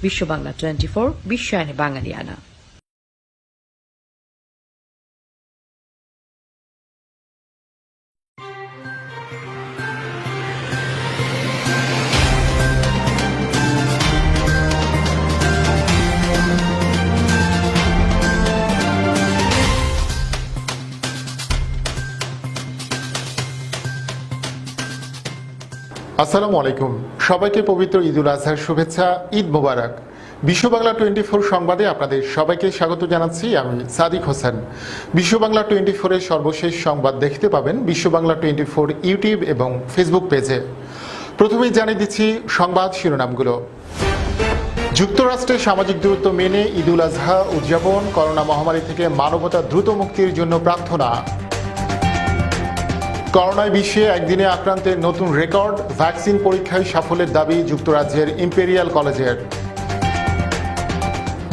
বিশ্ব বাংলা 24 বিশ্বায়নে বাঙালিয়ানা। আসসালামু আলাইকুম, সবাইকে পবিত্র ঈদুল আজহার শুভেচ্ছা, ঈদ মোবারক। বিশ্ব বাংলা 24 সংবাদে আপনাদের সবাইকে স্বাগত জানাচ্ছি। আমি সাদিক হোসেন। বিশ্ব বাংলা 24-এর সর্বশেষ সংবাদ দেখতে পাবেন বিশ্ব বাংলা 24 ইউটিউব এবং ফেসবুক পেজে। প্রথমেই জানিয়ে দিচ্ছি সংবাদ শিরোনামগুলো। যুক্তরাষ্ট্রে সামাজিক দূরত্ব মেনে ঈদুল আজহা উদযাপন, করোনা মহামারী থেকে মানবতা দ্রুত মুক্তির জন্য প্রার্থনা। করোনায় বিশ্বে একদিনে আক্রান্তের নতুন রেকর্ড, ভ্যাকসিন পরীক্ষায় সাফল্যের দাবি যুক্তরাজ্যের ইম্পেরিয়াল কলেজের।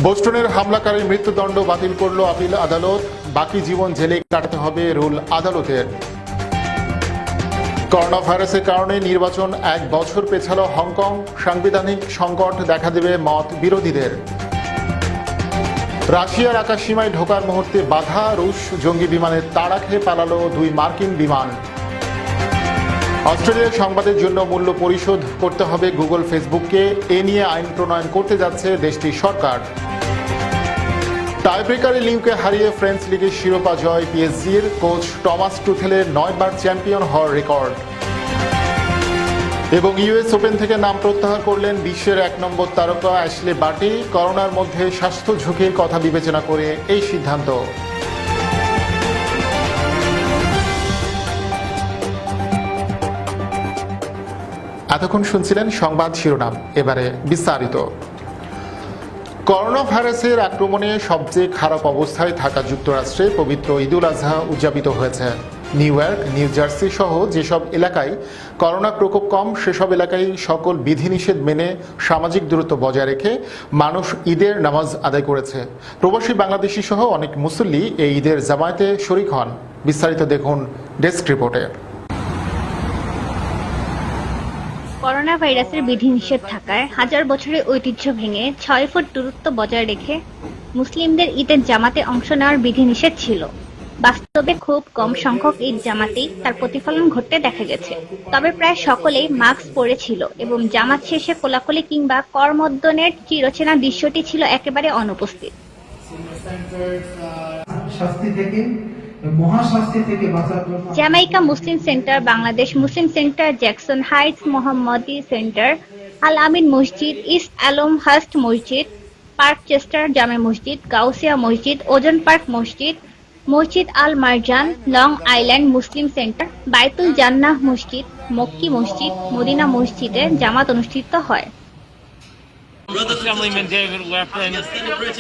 বোস্টনের হামলাকারীর মৃত্যুদণ্ড বাতিল করল আপিল আদালত, বাকি জীবন জেলে কাটাতে হবে রুল আদালতের। করোনা ভাইরাসের কারণে নির্বাচন 1 বছর পেছালো হংকং, সাংবিধানিক সংকট দেখা দেবে মত বিরোধীদের। রাশিয়ার আকাশসীমায় ঢোকার মুহূর্তে বাধা, রুশ জঙ্গি বিমানের তাড়া খেয়ে পালালো 2 মার্কিন বিমান। অস্ট্রেলিয়ার সংবাদের জন্য মূল্য পরিশোধ করতে হবে গুগল ফেসবুককে, এ নিয়ে আইন প্রণয়ন করতে যাচ্ছে দেশটির সরকার। টাইব্রেকারে লিংকে হারিয়ে ফ্রেঞ্চ লিগের শিরোপা জয় পিএসজির, কোচ টমাস টুথেলের 9 বার চ্যাম্পিয়ন হওয়ার রেকর্ড। এবং ইউএস ওপেন থেকে নাম প্রত্যাহার করলেন বিশ্বের 1 নম্বর তারকা অ্যাশলে বার্টি, করোনার মধ্যে স্বাস্থ্য ঝুঁকির কথা বিবেচনা করে এই সিদ্ধান্ত। এতক্ষণ শুনছিলেন সংবাদ শিরোনাম, এবারে বিস্তারিত। করোনা ভাইরাসের আক্রমণে সবচেয়ে খারাপ অবস্থায় থাকা যুক্তরাষ্ট্রে পবিত্র ঈদুল আজহা উদযাপিত হয়েছে। নিউ ইয়র্ক, নিউ জার্সি সহ যেসব এলাকায় করোনা প্রকোপ কম, সেসব এলাকায় সকল বিধিনিষেধ মেনে সামাজিক দূরত্ব বজায় রেখে মানুষ ঈদের নামাজ আদায় করেছে। প্রবাসী বাংলাদেশি সহ অনেক মুসল্লি এই ঈদের জামায়াতে শরিক হন। বিস্তারিত দেখুন ডেস্ক রিপোর্টে। করোনা ভাইরাসের বিধিনিষেধ থাকায় হাজার বছরের ঐতিহ্য ভেঙে 6 ফুট দূরত্ব বজায় রেখে মুসলিমদের ঈদের জামাতে অংশ নেওয়ার বিধিনিষেধ ছিল। বাস্তবে খুব কম সংখ্যক ঈদ জামাতেই তার প্রতিফলন ঘটতে দেখা গেছে। তবে প্রায় সকলেই মাস্ক পরেছিল এবং জামাত শেষে কোলাকুলি কিংবা করমর্দনের চিরচেনা দৃশ্যটি ছিল একেবারে অনুপস্থিত। Jamaica Muslim centre, Bangladesh Muslim centre, Jackson Heights মোহাম্মদী সেন্টার, আল আমিন মসজিদ, ইস্ট আলমহার্স্ট মসজিদ, পার্ক চেস্টার জামে মসজিদ, গাউসিয়া মসজিদ, ওজন পার্ক মসজিদ, মসজিদ আল Marjan, long island Muslim centre, বাইতুল জান্নাহ মসজিদ, মক্কি মসজিদ, মদিনা মসজিদে জামাত অনুষ্ঠিত হয়। Assemblyman David Weprin,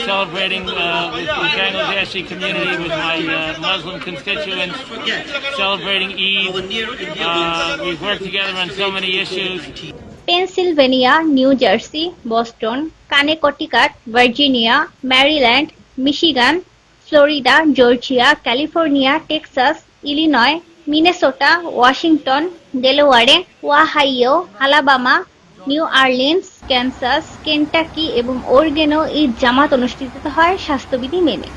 celebrating with the Bangladeshi community, with my Muslim constituents, celebrating Eid. We've worked together on so many issues. Pennsylvania, New Jersey, Boston, Connecticut, Virginia, Maryland, Michigan, Florida, Georgia, California, Texas, Illinois, Minnesota, Washington, Delaware, Ohio, Alabama, New Orleans, Kansas, Kentucky এবং ওরেগনেও ঈদ জামাত অনুষ্ঠিত হয় স্বাস্থ্যবিধি মেনে।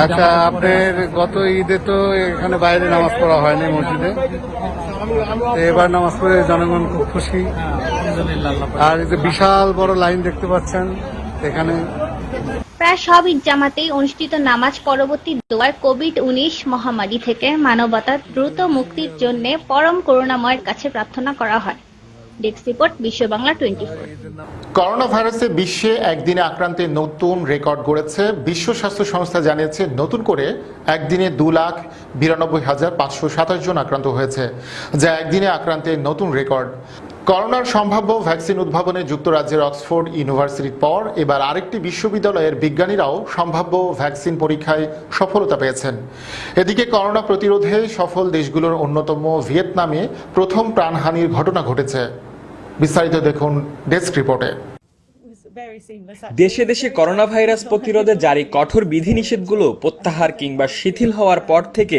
আচ্ছা, আপনার গত ঈদে তো এখানে বাইরে নামাজ পড়া হয়নি মসজিদে, এবার নামাজ পড়ে জনগণ খুব খুশি। আর এই যে বিশাল বড় লাইন দেখতে পাচ্ছেন এখানে, প্রায় সব ঈদ জামাতেই অনুষ্ঠিত নামাজ পরবর্তী দোয়ায় কোভিড-19 মহামারী থেকে মানবতার দ্রুত মুক্তির জন্য পরম করুণাময়ের কাছে প্রার্থনা করা হয়। ডেস্ক রিপোর্ট, বিশ্ব বাংলা 24। করোনা ভাইরাসে বিশ্বে একদিনে আক্রান্তের নতুন রেকর্ড গড়েছে। বিশ্ব স্বাস্থ্য সংস্থা জানিয়েছে নতুন করে একদিনে 2,92,527 জন আক্রান্ত হয়েছে, যা একদিনে আক্রান্তের নতুন রেকর্ড। করোনার সম্ভাব্য ভ্যাকসিন উদ্ভাবনে যুক্তরাজ্যের অক্সফোর্ড ইউনিভার্সিটির পর এবার আরেকটি বিশ্ববিদ্যালয়ের বিজ্ঞানীরাও সম্ভাব্য ভ্যাকসিন পরীক্ষায় সফলতা পেয়েছেন। এদিকে করোনা প্রতিরোধে সফল দেশগুলোর অন্যতম ভিয়েতনামে প্রথম প্রাণহানির ঘটনা ঘটেছে। বিস্তারিত দেখুন ডেস্ক রিপোর্টে। দেশে দেশে করোনা ভাইরাস প্রতিরোধে জারি কঠোর বিধিনিষেধগুলো প্রত্যাহার কিংবা শিথিল হওয়ার পর থেকে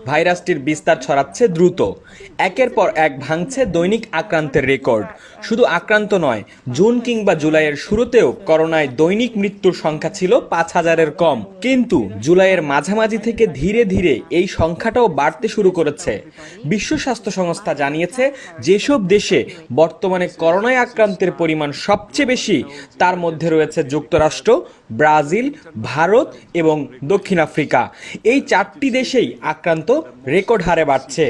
ভাইরাসটির বিস্তার ছড়াচ্ছে দ্রুত। একের পর এক ভাঙছে দৈনিক আক্রান্তের রেকর্ড। শুধু আক্রান্ত নয়, জুন কিংবা জুলাইয়ের শুরুতেও করোনায় দৈনিক মৃত্যুর সংখ্যা ছিল 5,000-এর কম। কিন্তু জুলাইয়ের মাঝামাঝি থেকে ধীরে ধীরে এই সংখ্যাটাও বাড়তে শুরু করেছে। বিশ্ব স্বাস্থ্য সংস্থা জানিয়েছে, যেসব দেশে বর্তমানে করোনায় আক্রান্তের পরিমাণ সবচেয়ে বেশি তার মধ্যে রয়েছে যুক্তরাষ্ট্র, ব্রাজিল, ভারত এবং দক্ষিণ আফ্রিকা। এই 4টি দেশেই আক্রান্ত রেকর্ড হারে বাড়ছে।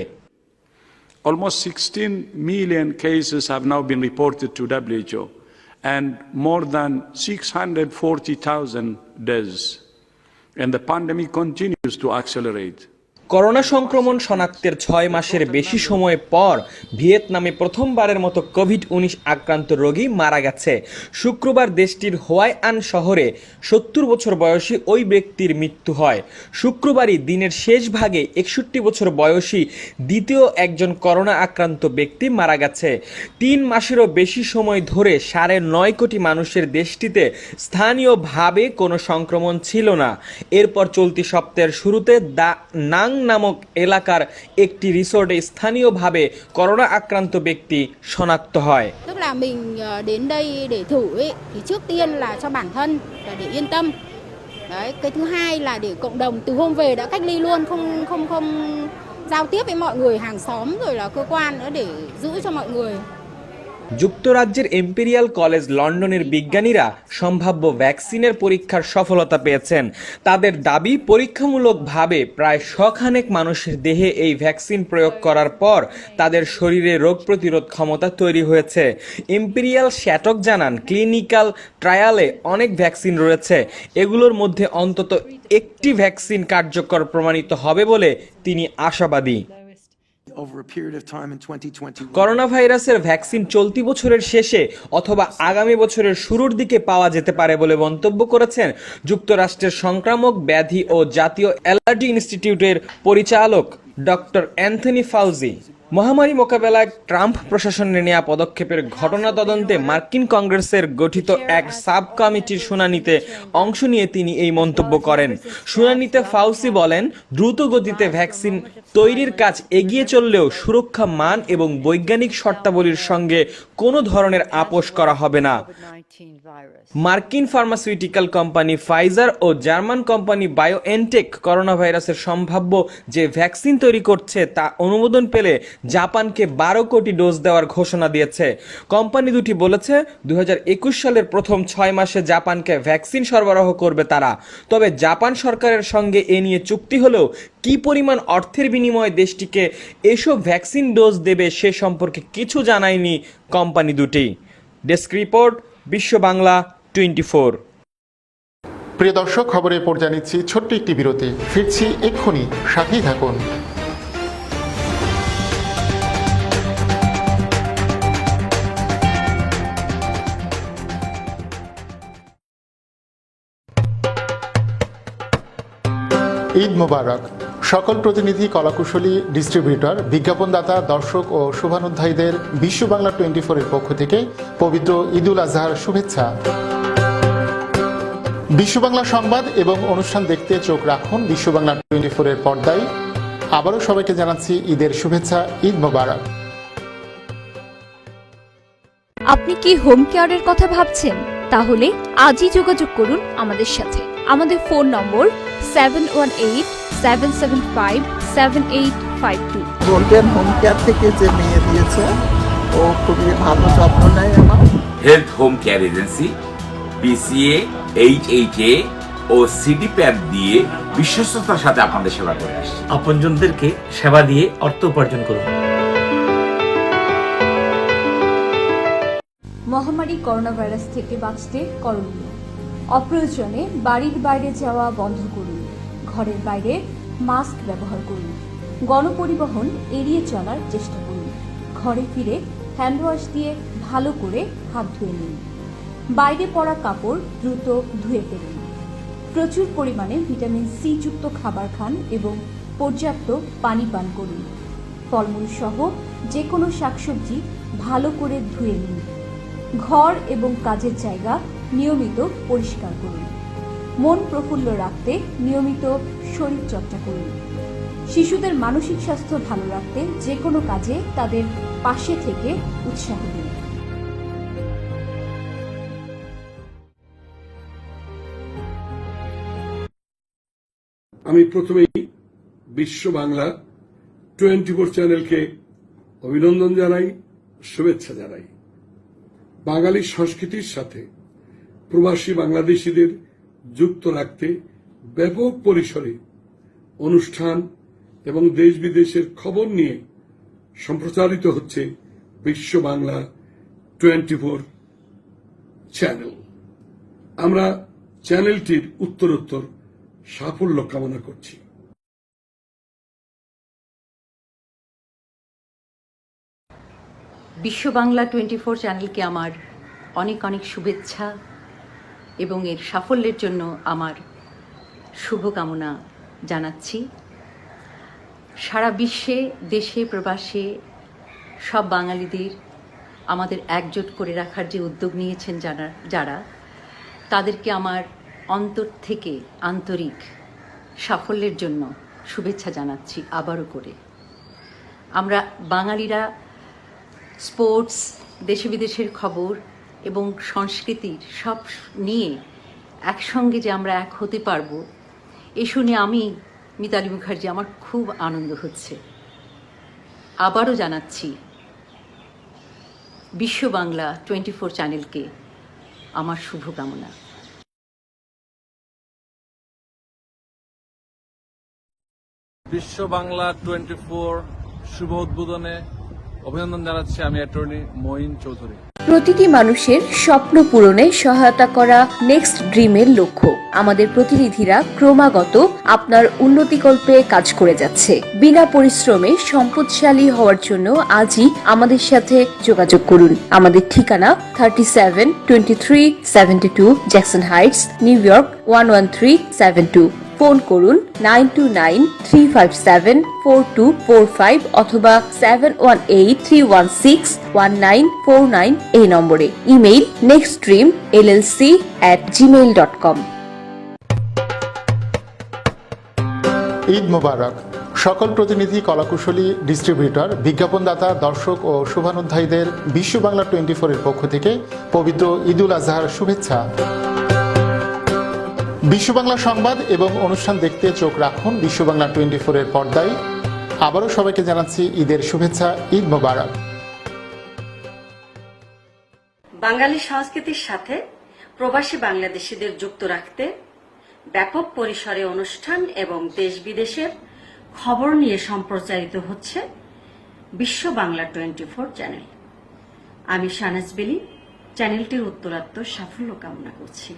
Almost 16 million cases have now been reported to WHO and more than 640,000 deaths. And the pandemic continues to accelerate. Corona সংক্রমণ শনাক্তের 6 মাসের বেশি সময় পর ভিয়েতনামে প্রথমবারের মতো কোভিড-19 আক্রান্ত রোগী মারা গেছে। শুক্রবার দেশটির হোয়াই আন শহরে 70 বছর বয়সী ওই ব্যক্তির মৃত্যু হয়। শুক্রবারই দিনের শেষ ভাগে 61 বছর বয়সী দ্বিতীয় একজন করোনা আক্রান্ত ব্যক্তি মারা গেছে। 3 মাসেরও বেশি সময় ধরে 9.5 কোটি মানুষের দেশটিতে স্থানীয়ভাবে কোনো সংক্রমণ ছিল না। এরপর চলতি সপ্তাহের শুরুতে দা নাং নামক এলাকার একটি রিসোর্টে স্থানীয়ভাবে করোনা আক্রান্ত ব্যক্তি শনাক্ত হয়। Tức là mình đến đây để thử ấy, thì trước tiên là cho bản thân và để yên tâm. Đấy, cái thứ hai là để cộng đồng từ hôm về đã cách ly luôn, không giao tiếp với mọi người, hàng xóm rồi là cơ quan nữa để giữ cho mọi người. যুক্তরাজ্যের imperial college লন্ডনের বিজ্ঞানীরা সম্ভাব্য ভ্যাকসিনের পরীক্ষার সফলতা পেয়েছেন। তাদের দাবি, পরীক্ষামূলকভাবে প্রায় 100 মানুষের দেহে এই ভ্যাকসিন প্রয়োগ করার পর তাদের শরীরে রোগ প্রতিরোধ ক্ষমতা তৈরি হয়েছে। ইম্পেরিয়াল শ্যাটক জানান, ক্লিনিক্যাল ট্রায়ালে অনেক ভ্যাকসিন রয়েছে, এগুলোর মধ্যে অন্তত একটি ভ্যাকসিন কার্যকর প্রমাণিত হবে বলে তিনি আশাবাদী। করোনা ভাইরাসের ভ্যাকসিন চলতি বছরের শেষে অথবা আগামী বছরের শুরুর দিকে পাওয়া যেতে পারে বলে মন্তব্য করেছেন যুক্তরাষ্ট্রের সংক্রামক ব্যাধি ও জাতীয় অ্যালার্জি ইনস্টিটিউটের পরিচালক ডক্টর অ্যান্থনি ফাউজি। মহামারী মোকাবেলায় ট্রাম্প প্রশাসনের নেওয়া পদক্ষেপের ঘটনা তদন্তে মার্কিন কংগ্রেসের গঠিত এক সাব কমিটির শুনানিতে অংশ নিয়ে তিনি এই মন্তব্য করেন। শুনানিতে ফাউসি বলেন, দ্রুত গতিতে ভ্যাকসিন তৈরির কাজ এগিয়ে চললেও সুরক্ষা মান এবং বৈজ্ঞানিক শর্তাবলীর সঙ্গে কোনো ধরনের আপোষ করা হবে না। মার্কিন ফার্মাসিউটিক্যাল কোম্পানি ফাইজার ও জার্মান কোম্পানি বায়োএনটেক করোনা ভাইরাসের সম্ভাব্য যে ভ্যাকসিন তৈরি করছে তা অনুমোদন পেলে জাপানকে 12 কোটি ডোজ দেওয়ার ঘোষণা দিয়েছে। কোম্পানি দুটি বলেছে 2021 সালের প্রথম 6 মাসে জাপানকে ভ্যাকসিন সরবরাহ করবে তারা। তবে জাপান সরকারের সঙ্গে এ নিয়ে চুক্তি হলেও কি পরিমাণ অর্থের বিনিময়ে দেশটিকে এসব ভ্যাকসিন ডোজ দেবে সে সম্পর্কে কিছু জানায়নি কোম্পানি দুটি। ডেস্ক রিপোর্ট, বিশ্ব বাংলা 24। প্রিয় দর্শক, খবরের পর জানিয়েছি ছোট্ট একটি বিরতি। ফিরছি এক্ষুনি, সাথেই থাকুন। ঈদ মোবারক। সকল প্রতিনিধি, কলাকুশলী, ডিস্ট্রিবিউটর, বিজ্ঞাপনদাতা, দর্শক ও শুভানুধ্যায়ীদের বিশ্ব বাংলা 24-এর পক্ষ থেকে পবিত্র ঈদুল আজহার শুভেচ্ছা। বিশ্ব বাংলা সংবাদ এবং অনুষ্ঠান দেখতে চোখ রাখুন বিশ্ব বাংলা 24-এর পর্দায়। আবারও সবাইকে জানাচ্ছি ঈদের শুভেচ্ছা, ঈদ মোবারক। আপনি কি হোম কেয়ারের কথা ভাবছেন? তাহলে আজই যোগাযোগ করুন আমাদের সাথে। আমাদের ফোন নম্বর 7185757852। গোল্ডেন হোম কেয়ার থেকে যে মেয়ে দিয়েছে, ও খুবই ভালো যত্ন নেয় আমার। Health home care agency BCA, HHA ও CDPAP দিয়ে বিশ্বস্ততার সাথে আপনাদের সেবা করে আসছে। আপনজনদেরকে সেবা দিয়ে অর্থ উপার্জন করুন। মহামারী করোনা ভাইরাস থেকে বাঁচতে করণীয়: অপ্রয়োজনে বাড়ির বাইরে যাওয়া বন্ধ করুন। ঘরের বাইরে মাস্ক ব্যবহার করুন। গণপরিবহন এড়িয়ে চলার চেষ্টা করুন। ঘরে ফিরে হ্যান্ড ওয়াশ দিয়ে ভালো করে হাত ধুয়ে নিন। বাইরে পরা কাপড় দ্রুত ধুয়ে ফেলুন। প্রচুর পরিমাণে ভিটামিন সি যুক্ত খাবার খান এবং পর্যাপ্ত পানি পান করুন। ফলমূল সহ যে কোনো শাকসবজি ভালো করে ধুয়ে নিন। ঘর এবং কাজের জায়গা নিয়মিত পরিষ্কার করুন। মন প্রফুল্ল রাখতে নিয়মিত শরীরচর্চা করুন। শিশুদের মানসিক স্বাস্থ্য ভালো রাখতে যে কোনো কাজে তাদের পাশে থেকে উৎসাহ দিন। আমি প্রথমেই বিশ্ব বাংলা 24 চ্যানেলকে অভিনন্দন জানাই, শুভেচ্ছা জানাই। বাঙালি সংস্কৃতির সাথে প্রবাসী বাংলাদেশিদের যুক্ত রাখতে ব্যাপক পরিসরে অনুষ্ঠান এবং দেশ বিদেশের খবর নিয়ে সম্প্রচারিত হচ্ছে বিশ্ব বাংলা 24 চ্যানেল। আমরা চ্যানেলটির উত্তরোত্তর সাফল্য কামনা করছি। বিশ্ব বাংলা 24 চ্যানেলকে আমার অনেক অনেক শুভেচ্ছা এবং এর সাফল্যের জন্য আমার শুভকামনা জানাচ্ছি। সারা বিশ্বে, দেশে প্রবাসে সব বাঙালিদের আমাদের একজোট করে রাখার যে উদ্যোগ নিয়েছেন যারা তাদেরকে আমার অন্তর থেকে আন্তরিক সাফল্যের জন্য শুভেচ্ছা জানাচ্ছি আবারও করে। আমরা বাঙালিরা স্পোর্টস, দেশে বিদেশের খবর এবং সংস্কৃতির সব নিয়ে একসঙ্গে যে আমরা এক হতে পারবো এ শুনে আমি মিতালি মুখার্জি, আমার খুব আনন্দ হচ্ছে। আবারও জানাচ্ছি বিশ্ব বাংলা 24 চ্যানেলকে আমার শুভকামনা। বিশ্ব বাংলা 24 শুভ উদ্বোধনে অভিনন্দন জানাচ্ছি আমি অ্যাটর্নি মঈন চৌধুরী। প্রতিটি মানুষের স্বপ্ন পূরণে সহায়তা করা নেক্সট ড্রিমের লক্ষ্য। আমাদের প্রতিনিধিরা ক্রমাগত আপনার উন্নতিকল্পে কাজ করে যাচ্ছে। বিনা পরিশ্রমে সম্পদশালী হওয়ার জন্য আজই আমাদের সাথে যোগাযোগ করুন। আমাদের ঠিকানা 372372 Jackson Heights, new York 11372। Phone করুন 9293574245 অথবা 7183161949 এই নম্বরে। Email nextdreamllc@gmail.com। ঈদ মোবারক। সকল প্রতিনিধি, কলাকুশলী, ডিস্ট্রিবিউটর, বিজ্ঞাপনদাতা, দর্শক ও শুভানুধ্যায়ীদের বিশ্ব বাংলা 24 এর পক্ষ থেকে পবিত্র ঈদুল আজহার শুভেচ্ছা। বিশ্ব বাংলা সংবাদ এবং অনুষ্ঠান দেখতে চোখ রাখুন বিশ্ব বাংলা 24 এর পর্দায়। আবারও সবাইকে জানাচ্ছি ঈদের শুভেচ্ছা, ঈদ মোবারক। বাঙালি সংস্কৃতির সাথে প্রবাসী বাংলাদেশিদের যুক্ত রাখতে ব্যাপক পরিসরে অনুষ্ঠান এবং দেশ বিদেশের খবর নিয়ে সম্প্রচারিত হচ্ছে বিশ্ব বাংলা 24 চ্যানেল। আমি শাহনাজ বেলি চ্যানেলটির উত্তরোত্তর সাফল্য কামনা করছি।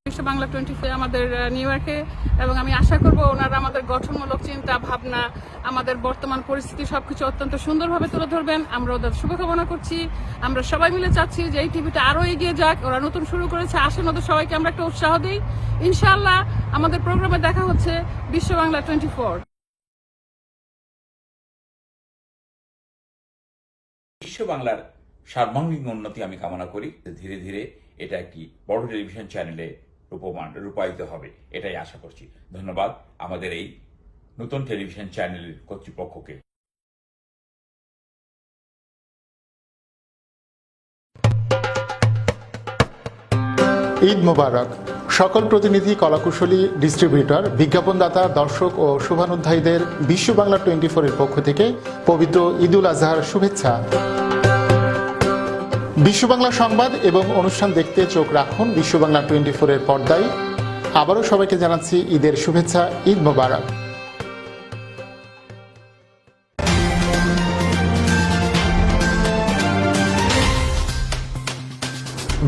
বিশ্ব বাংলা 24 আমাদের নিউ ইয়র্কে, এবং আমি আশা করব ওনারা আমাদের গঠনমূলক চিন্তা ভাবনা, আমাদের বর্তমান পরিস্থিতি সবকিছু অত্যন্ত সুন্দরভাবে তুলে ধরবেন। আমরা ওদের শুভকামনা করছি। আমরা সবাই মিলে চাচ্ছি যে এই টিভিটা আরো এগিয়ে যাক। ওরা নতুন শুরু করেছে, আসেন ওদের সবাইকে আমরা একটা উৎসাহ দিই। ইনশাআল্লাহ আমাদের প্রোগ্রামে দেখা হচ্ছে বিশ্ব বাংলা 24। বিশ্ব বাংলার সার্বাঙ্গীন উন্নতি আমি কামনা করি। ধীরে ধীরে এটা একটি বড় টেলিভিশন চ্যানেলে রূপায়িত হবে, এটাই আশা করছি। ধন্যবাদ আমাদের এই নতুন টেলিভিশন চ্যানেলের কর্তৃপক্ষকে। ঈদ মোবারক। সকল প্রতিনিধি, কলাকুশলী, ডিস্ট্রিবিউটর, বিজ্ঞাপনদাতা, দর্শক ও শুভানুধ্যায়ীদের বিশ্ব বাংলা 24 এর পক্ষ থেকে পবিত্র ঈদুল আজহার শুভেচ্ছা। বিশ্ব বাংলা সংবাদ এবং অনুষ্ঠান দেখতে চোখ রাখুন বিশ্ব বাংলা 24 এর পর্দায়। আবারও সবাইকে জানাচ্ছি ঈদের শুভেচ্ছা, ঈদ মোবারক।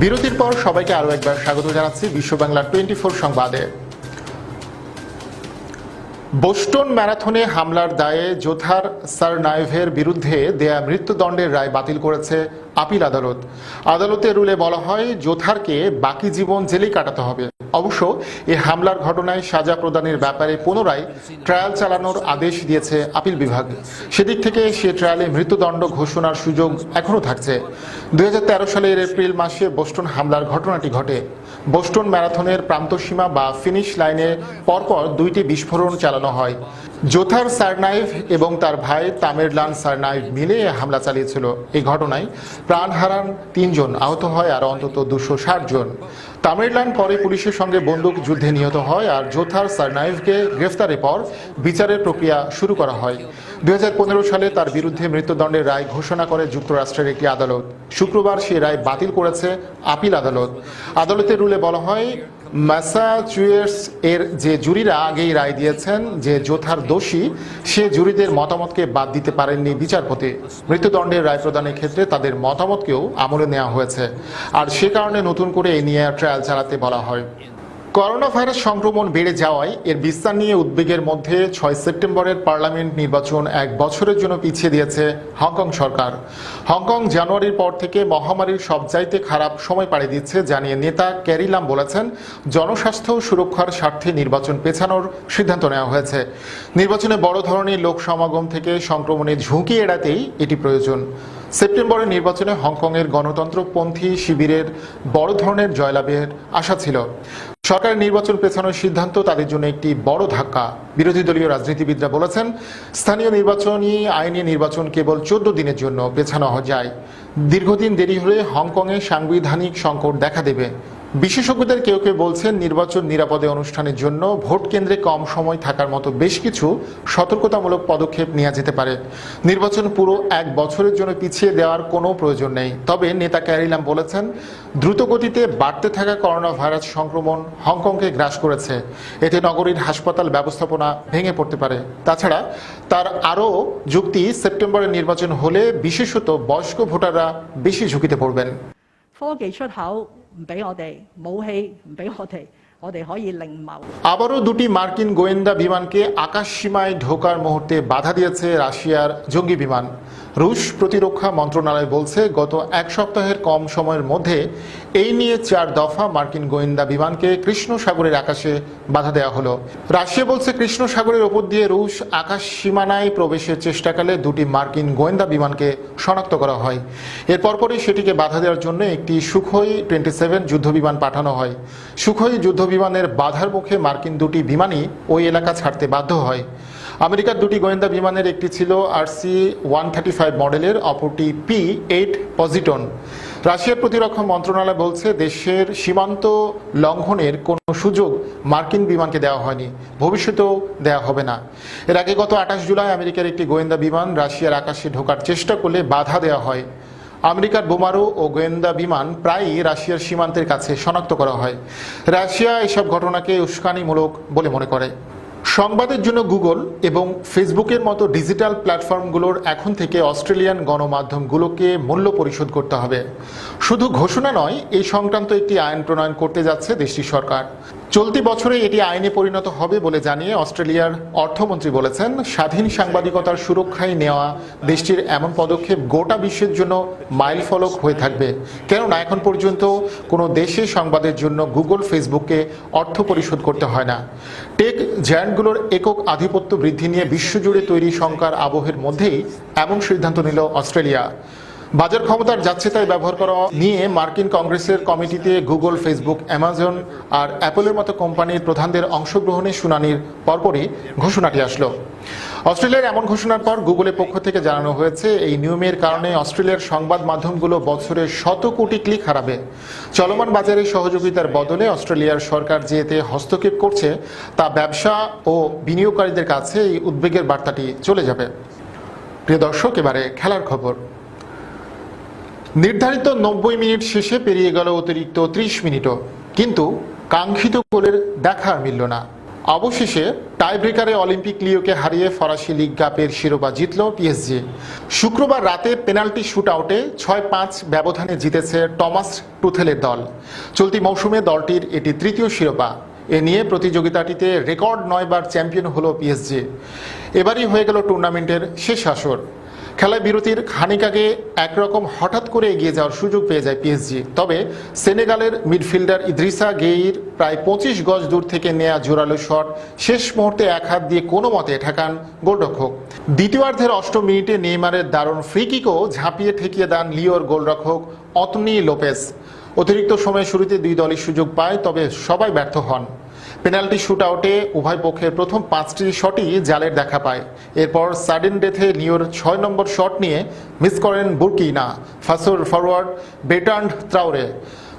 বিরতির পর সবাইকে আরও একবার স্বাগত জানাচ্ছি বিশ্ব বাংলা 24 সংবাদে। বোস্টন ম্যারাথনে হামলার দায়ে জোথার সারনায়েভের বিরুদ্ধে দেয়া মৃত্যুদণ্ডের রায় বাতিল করেছে আপিল আদালত। আদালতের রুলে বলা হয় জোথারকে বাকি জীবন জেলেই কাটাতে হবে। অবশ্য এই হামলার ঘটনায় সাজা প্রদানের ব্যাপারে পুনরায় ট্রায়াল চালানোর আদেশ দিয়েছে আপিল বিভাগ। সেদিক থেকে সে ট্রায়ালে মৃত্যুদণ্ড ঘোষণার সুযোগ এখনও থাকছে। 2013 সালের এপ্রিল মাসে বোস্টন হামলার ঘটনাটি ঘটে। বোস্টন ম্যারাথনের প্রান্তসীমা বা ফিনিশ লাইনে পরপর 2টি বিস্ফোরণ চালানো হয়। জোথার সারনাইভ এবং তার ভাই তামিরলান সারনাইভ মিলে হামলা চালিয়েছিল। এই ঘটনায় প্রাণ হারান 3 জন, আহত হয় আর অন্তত 260 জন। তামিরলান পরে পুলিশের সঙ্গে বন্দুক যুদ্ধে নিহত হয় আর জোথার সারনাইভকে গ্রেফতারের পর বিচারের প্রক্রিয়া শুরু করা হয়। 2015 সালে তার বিরুদ্ধে মৃত্যুদণ্ডের রায় ঘোষণা করে যুক্তরাষ্ট্রের একটি আদালত। শুক্রবার সে রায় বাতিল করেছে আপিল আদালত। আদালতের রুলে বলা হয়, ম্যাসাচুসেটস এর যে জুরিরা আগেই রায় দিয়েছেন যে জোথার দোষী, সে জুরিদের মতামতকে বাদ দিতে পারেননি বিচারপতি। মৃত্যুদণ্ডের রায় প্রদানের ক্ষেত্রে তাদের মতামতকেও আমলে নেওয়া হয়েছে, আর সে কারণে নতুন করে এই নিয়ে ট্রায়াল চালাতে বলা হয়। করোনা ভাইরাস সংক্রমণ বেড়ে যাওয়ায় এর বিস্তার নিয়ে উদ্বেগের মধ্যে 6 সেপ্টেম্বরের পার্লামেন্ট নির্বাচন 1 বছরের জন্য পিছিয়ে দিয়েছে হংকং সরকার। হংকং জানুয়ারির পর থেকে মহামারীর সবচাইতে খারাপ সময় পাড়ি দিচ্ছে জানিয়ে নেতা ক্যারি লাম বলেছেন, জনস্বাস্থ্য সুরক্ষার স্বার্থে নির্বাচন পেছানোর সিদ্ধান্ত নেওয়া হয়েছে। নির্বাচনে বড় ধরনের লোক সমাগম থেকে সংক্রমণের ঝুঁকি এড়াতেই এটি প্রয়োজন। সেপ্টেম্বরের নির্বাচনে হংকংয়ের গণতন্ত্রপন্থী শিবিরের বড় ধরনের জয়লাভের আশা ছিল। সরকারের নির্বাচন পেছানোর সিদ্ধান্ত তাদের জন্য একটি বড় ধাক্কা। বিরোধী দলীয় রাজনীতিবিদরা বলেছেন, স্থানীয় নির্বাচনী আইনে নির্বাচন কেবল 14 দিনের জন্য পেছানো যায়। দীর্ঘদিন দেরি হলে হংকংয়ে সাংবিধানিক সংকট দেখা দেবে। বিশেষজ্ঞদের কেউ কেউ বলছেন, নির্বাচন নিরাপদে অনুষ্ঠানের জন্য ভোট কেন্দ্রে কম সময় থাকার মতো বেশ কিছু সতর্কতামূলক পদক্ষেপ নেওয়া যেতে পারে। নির্বাচন পুরো 1 বছরের জন্য পিছিয়ে দেওয়ার কোনো প্রয়োজন নেই। তবে নেতা ক্যারি লাম বলেছেন, দ্রুতগতিতে বাড়তে থাকা করোনা ভাইরাস সংক্রমণ হংকংকে গ্রাস করেছে। এতে নগরীর হাসপাতাল ব্যবস্থাপনা ভেঙে পড়তে পারে। তাছাড়া তার আরও যুক্তি, সেপ্টেম্বরের নির্বাচন হলে বিশেষত বয়স্ক ভোটাররা বেশি ঝুঁকিতে পড়বেন। আবারও 2টি মার্কিন গোয়েন্দা বিমানকে আকাশ সীমায় ঢোকার মুহূর্তে বাধা দিয়েছে রাশিয়ার জঙ্গি বিমান। রুশ প্রতিরক্ষা মন্ত্রণালয় বলছে, গত 1 সপ্তাহের কম সময়ের মধ্যে এই নিয়ে 4 দফা মার্কিন গোয়েন্দা বিমানকে কৃষ্ণ সাগরের আকাশে বাধা দেওয়া হলো। রাশিয়া বলছে, কৃষ্ণ সাগরের ওপর দিয়ে রুশ আকাশ সীমানায় প্রবেশের চেষ্টাকালে 2টি মার্কিন গোয়েন্দা বিমানকে শনাক্ত করা হয়। এর পরপরই সেটিকে বাধা দেওয়ার জন্য একটি সুখোই 27 যুদ্ধবিমান পাঠানো হয়। সুখোই যুদ্ধবিমানের বাধার মুখে মার্কিন 2টি বিমানই ওই এলাকা ছাড়তে বাধ্য হয়। আমেরিকার 2টি গোয়েন্দা বিমানের একটি ছিল RC-135 মডেলের, অপরটি P-8 পজিটন। রাশিয়ার প্রতিরক্ষা মন্ত্রণালয় বলছে, দেশের সীমান্ত লঙ্ঘনের কোনো সুযোগ মার্কিন বিমানকে দেওয়া হয়নি, ভবিষ্যতেও দেওয়া হবে না। এর আগে গত 28 জুলাই আমেরিকার একটি গোয়েন্দা বিমান রাশিয়ার আকাশে ঢোকার চেষ্টা করলে বাধা দেওয়া হয়। আমেরিকার বোমারু ও গোয়েন্দা বিমান প্রায়ই রাশিয়ার সীমান্তের কাছে শনাক্ত করা হয়। রাশিয়া এসব ঘটনাকে উস্কানিমূলক বলে মনে করে। সংবাদের জন্য গুগল এবং ফেসবুকের মতো ডিজিটাল প্ল্যাটফর্মগুলোর এখন থেকে অস্ট্রেলিয়ান গণমাধ্যমগুলোকে মূল্য পরিশোধ করতে হবে। শুধু ঘোষণা নয়, এই সংক্রান্ত একটি আইন প্রণয়ন করতে যাচ্ছে দেশটির সরকার। চলতি বছরে এটি আইনে পরিণত হবে বলে জানিয়ে অস্ট্রেলিয়ার অর্থমন্ত্রী বলেছেন, স্বাধীন সাংবাদিকতার সুরক্ষায় নেওয়া দেশটির এমন পদক্ষেপ গোটা বিশ্বের জন্য মাইলফলক হয়ে থাকবে। কেননা এখন পর্যন্ত কোনো দেশে সংবাদের জন্য গুগল, ফেসবুককে অর্থ পরিশোধ করতে হয় না। টেক জায়ান্টগুলোর একক আধিপত্য বৃদ্ধি নিয়ে বিশ্বজুড়ে তৈরি শঙ্কার আবহের মধ্যেই এমন সিদ্ধান্ত নিল অস্ট্রেলিয়া। বাজার ক্ষমতার যাচ্ছে তাই ব্যবহার করা নিয়ে মার্কিন কংগ্রেসের কমিটিতে গুগল, ফেসবুক, অ্যামাজন আর অ্যাপলের মতো কোম্পানির প্রধানদের অংশগ্রহণে শুনানির পরপরই ঘোষণাটি আসলো। অস্ট্রেলিয়ার এমন ঘোষণার পর গুগলের পক্ষ থেকে জানানো হয়েছে, এই নিয়মের কারণে অস্ট্রেলিয়ার সংবাদ মাধ্যমগুলো বছরে 100 কোটি ক্লিক হারাবে। চলমান বাজারে সহযোগিতার বদলে অস্ট্রেলিয়ার সরকার যে এতে হস্তক্ষেপ করছে, তা ব্যবসা ও বিনিয়োগকারীদের কাছে এই উদ্বেগের বার্তাটি চলে যাবে। প্রিয় দর্শক, এবারে খেলার খবর। নির্ধারিত 90 মিনিট শেষে পেরিয়ে গেল অতিরিক্ত 30 মিনিটও, কিন্তু কাঙ্ক্ষিত গোলের দেখা মিলল না। অবশেষে টাইব্রেকারে অলিম্পিক লিওকে হারিয়ে ফরাসি লিগ কাপের শিরোপা জিতল পিএসজি। শুক্রবার রাতে পেনাল্টি শুটআউটে 6-5 ব্যবধানে জিতেছে টমাস টুথেলের দল। চলতি মৌসুমে দলটির এটি 3য় শিরোপা। এ নিয়ে প্রতিযোগিতাটিতে রেকর্ড 9 বার চ্যাম্পিয়ন হলো পিএসজি। এবারই হয়ে গেল টুর্নামেন্টের শেষ আসর। খেলায় বিরতির খানিক আগে একরকম হঠাৎ করে এগিয়ে যাওয়ার সুযোগ পেয়ে যায় পিএসজি। তবে সেনেগালের মিডফিল্ডার ইদ্রিসা গেইর প্রায় 25 গজ দূর থেকে নেয়া জোরালো শট শেষ মুহূর্তে এক হাত দিয়ে কোনো মতে ঠেকান গোলরক্ষক। দ্বিতীয়ার্ধের 8 মিনিটে নেইমারের দারুণ ফ্রি কিকও ঝাঁপিয়ে ঠেকিয়ে দেন লিওর গোলরক্ষক অতনি লোপেস। অতিরিক্ত সময়ে শুরুতে দুই দলই সুযোগ পায়, তবে সবাই ব্যর্থ হন। পেনাল্টি শুট আউটে উভয় পক্ষের প্রথম 5টি শটই জালের দেখা পায়। এরপর সাডেন ডেথে লিওর 6 নম্বর শট নিয়ে মিস করেন বুরকিনা ফাসোর ফরওয়ার্ড বেটান্ড ত্রাওরে।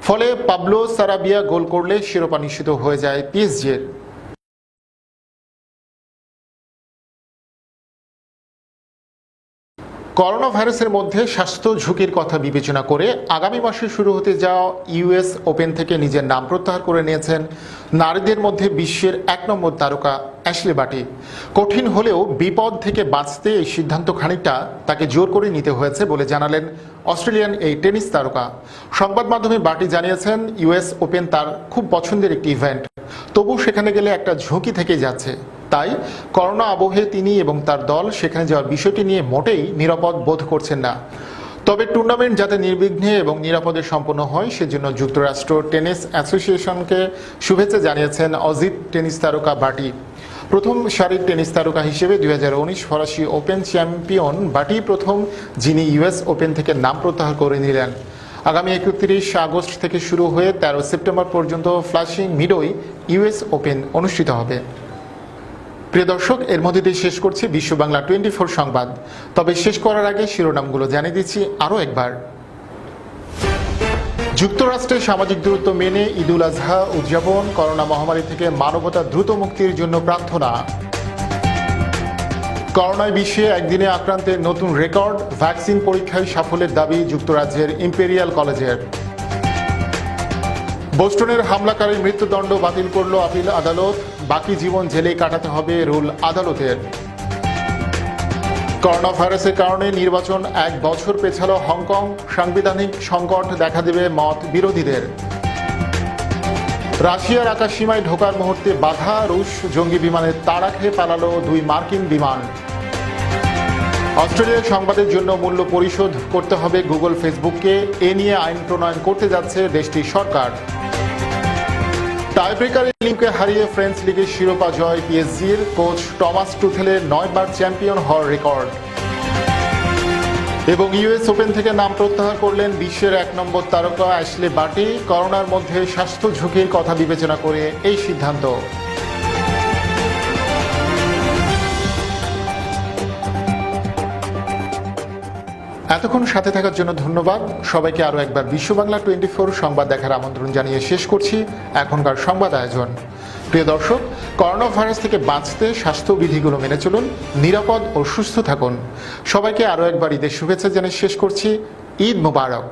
ফলে পাবলো সারাবিয়া গোল করলে শিরোপা নিশ্চিত হয়ে যায় পিএসজির। করোনা ভাইরাসের মধ্যে স্বাস্থ্য ঝুঁকির কথা বিবেচনা করে আগামী মাসে শুরু হতে যাওয়া ইউএস ওপেন থেকে নিজের নাম প্রত্যাহার করে নিয়েছেন নারীদের মধ্যে বিশ্বের 1 নম্বর তারকা অ্যাশলে বার্টি। কঠিন হলেও বিপদ থেকে বাঁচতে এই সিদ্ধান্ত খানিকটা তাকে জোর করে নিতে হয়েছে বলে জানালেন অস্ট্রেলিয়ান এই টেনিস তারকা। সংবাদ মাধ্যমে বার্টি জানিয়েছেন, ইউএস ওপেন তার খুব পছন্দের একটি ইভেন্ট, তবু সেখানে গেলে একটা ঝুঁকি থেকেই যাচ্ছে। তাই করোনা আবহে তিনি এবং তার দল সেখানে যাওয়ার বিষয়টি নিয়ে মোটেই নিরাপদ বোধ করছেন না। তবে টুর্নামেন্ট যাতে নির্বিঘ্নে এবং নিরাপদে সম্পন্ন হয় সেজন্য যুক্তরাষ্ট্র টেনিস অ্যাসোসিয়েশনকে শুভেচ্ছা জানিয়েছেন অজিত টেনিস তারকা বার্টি। প্রথম সারির টেনিস তারকা হিসেবে 2019 ফরাসি ওপেন চ্যাম্পিয়ন বার্টি প্রথম, যিনি ইউএস ওপেন থেকে নাম প্রত্যাহার করে নিলেন। আগামী 31 আগস্ট থেকে শুরু হয়ে 13 সেপ্টেম্বর পর্যন্ত ফ্লাশিং মিডোয় ইউএস ওপেন অনুষ্ঠিত হবে। প্রিয় দর্শক, এর মধ্যে দিয়ে শেষ করছি বিশ্ব বাংলা 24 সংবাদ। তবে শেষ করার আগে শিরোনামগুলো জানিয়ে দিচ্ছি আরও একবার। যুক্তরাষ্ট্রে সামাজিক দূরত্ব মেনে ঈদুল আজহা উদযাপন, করোনা মহামারী থেকে মানবতা দ্রুত মুক্তির জন্য প্রার্থনা। করোনায় বিশ্বে একদিনে আক্রান্তের নতুন রেকর্ড, ভ্যাকসিন পরীক্ষায় সাফল্যের দাবি যুক্তরাজ্যের ইম্পেরিয়াল কলেজের। বোস্টনের হামলাকারীর মৃত্যুদণ্ড বাতিল করল আপিল আদালত, বাকি জীবন জেলেই কাটাতে হবে রুল আদালতের। করোনা ভাইরাসের কারণে নির্বাচন 1 বছর পেছালো হংকং, সাংবিধানিক সংকট দেখা দেবে মত বিরোধীদের। রাশিয়ার আকাশ সীমায় ঢোকার মুহূর্তে বাধা, রুশ জঙ্গি বিমানের তাড়া খেয়ে পালালো 2 মার্কিন বিমান। অস্ট্রেলিয়ার সংবাদের জন্য মূল্য পরিশোধ করতে হবে গুগল ফেসবুককে, এ নিয়ে আইন প্রণয়ন করতে যাচ্ছে দেশটির সরকার। টাইব্রেকারের লিঙ্কে হারিয়ে ফ্রেঞ্চ লিগের শিরোপা জয় পিএসজির, কোচ টমাস টুথেলের 9 বার চ্যাম্পিয়ন হওয়ার রেকর্ড। এবং ইউএস ওপেন থেকে নাম প্রত্যাহার করলেন বিশ্বের 1 নম্বর তারকা অ্যাশলে বার্টি, করোনার মধ্যে স্বাস্থ্য ঝুঁকির কথা বিবেচনা করে এই সিদ্ধান্ত। এতক্ষণ সাথে থাকার জন্য ধন্যবাদ সবাইকে। আরও একবার বিশ্ব বাংলা 24 সংবাদ দেখার আমন্ত্রণ জানিয়ে শেষ করছি এখনকার সংবাদ আয়োজন। প্রিয় দর্শক, করোনা ভাইরাস থেকে বাঁচতে স্বাস্থ্যবিধিগুলো মেনে চলুন, নিরাপদ ও সুস্থ থাকুন। সবাইকে আরও একবার ঈদের শুভেচ্ছা জানিয়ে শেষ করছি। ঈদ মোবারক।